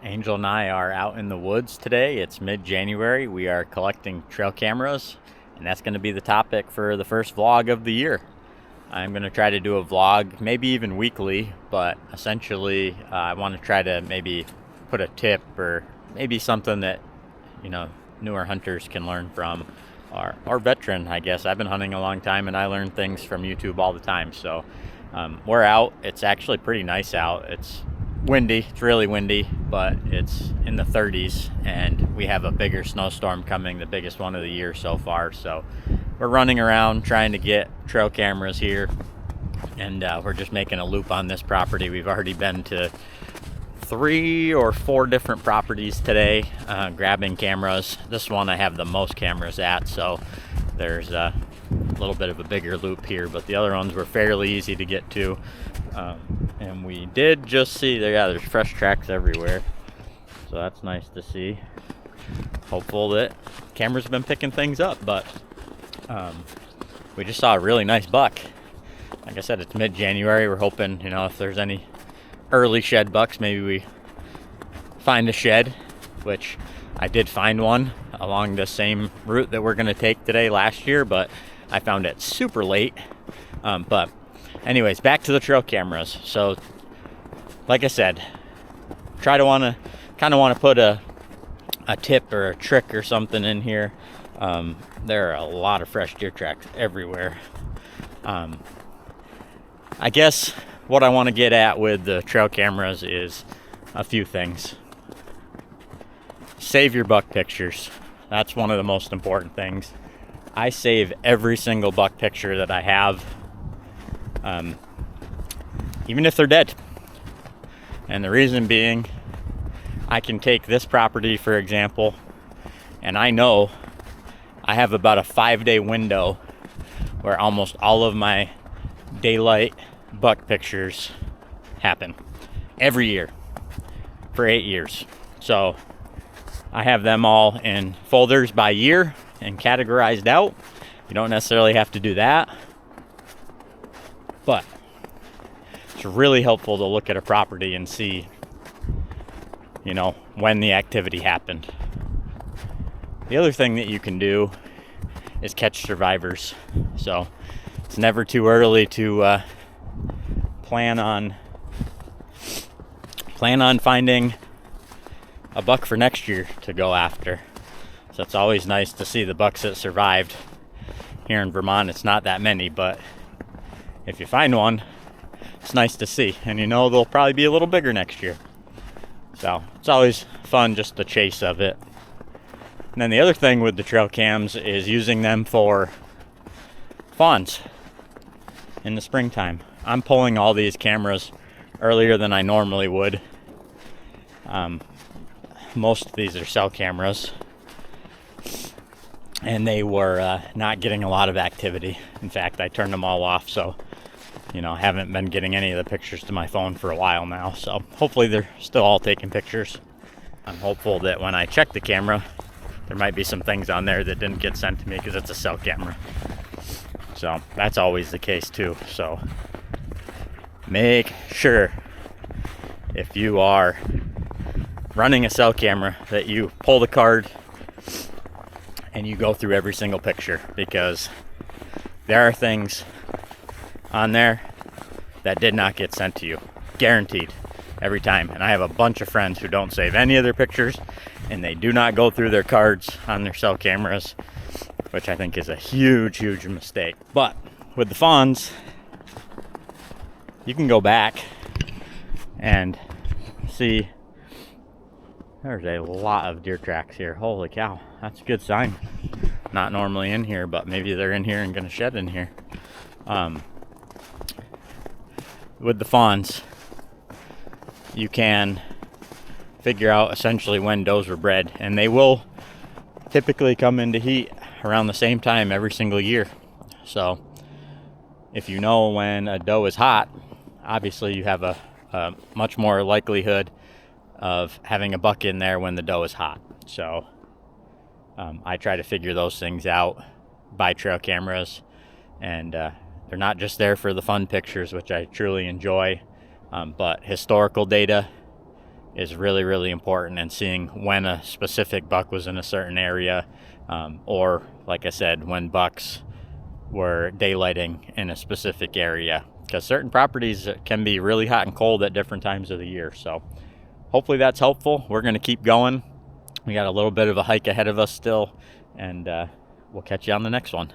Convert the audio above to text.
Angel and I are out in the woods today. It's mid-January. We are collecting trail cameras, and that's going to be the topic for the first vlog of the year. I'm going to try to do a vlog, maybe even weekly, but essentially I want to try to maybe put a tip or maybe something that, newer hunters can learn from, or veteran, I guess. I've been hunting a long time, and I learn things from YouTube all the time. So we're out. It's actually pretty nice out. It's windy. It's really windy, but it's in the 30s, and we have a bigger snowstorm coming, the biggest one of the year so far. So we're running around trying to get trail cameras here, and we're just making a loop on this property. We've already been to 3 or 4 different properties today, grabbing cameras. This one I have the most cameras at, so there's a little bit of a bigger loop here, but the other ones were fairly easy to get to. And we did just see there's fresh tracks everywhere, so that's nice to see. Hopeful that cameras have been picking things up, but we just saw a really nice buck. Like I said, it's mid-January. We're hoping, if there's any early shed bucks, maybe we find a shed, which I did find one along the same route that we're going to take today last year, but I found it super late. But anyways, back to the trail cameras. So like I said, kind of want to put a tip or a trick or something in here. There are a lot of fresh deer tracks everywhere. I guess what I want to get at with the trail cameras is a few things. Save your buck pictures. That's one of the most important things. I save every single buck picture that I have, even if they're dead. And the reason being, I can take this property, for example, and I know I have about a 5-day window where almost all of my daylight buck pictures happen every year for 8 years. So I have them all in folders by year and categorized out. You don't necessarily have to do that, but it's really helpful to look at a property and see, when the activity happened. The other thing that you can do is catch survivors. So it's never too early to plan on finding a buck for next year to go after. So it's always nice to see the bucks that survived. Here in Vermont, it's not that many, but if you find one, it's nice to see, and they'll probably be a little bigger next year. So it's always fun, just the chase of it. And then the other thing with the trail cams is using them for fawns in the springtime. I'm pulling all these cameras earlier than I normally would. Most of these are cell cameras, and they were not getting a lot of activity. In fact, I turned them all off, so I haven't been getting any of the pictures to my phone for a while now. So hopefully they're still all taking pictures. I'm hopeful that when I check the camera, there might be some things on there that didn't get sent to me because it's a cell camera. So that's always the case too. So make sure, if you are running a cell camera, that you pull the card and you go through every single picture, because there are things on there that did not get sent to you, guaranteed, every time. And I have a bunch of friends who don't save any of their pictures, and they do not go through their cards on their cell cameras, which I think is a huge mistake. But with the fawns, you can go back and see there's a lot of deer tracks here. Holy cow, that's a good sign. Not normally in here, but maybe they're in here and gonna shed in here. With the fawns, you can figure out essentially when does were bred, and they will typically come into heat around the same time every single year. So if you know when a doe is hot, obviously you have a much more likelihood of having a buck in there when the doe is hot. So I try to figure those things out by trail cameras, and they're not just there for the fun pictures, which I truly enjoy, but historical data is really, really important, and seeing when a specific buck was in a certain area, or like I said, when bucks were daylighting in a specific area, because certain properties can be really hot and cold at different times of the year. So hopefully that's helpful. We're going to keep going. We got a little bit of a hike ahead of us still, and we'll catch you on the next one.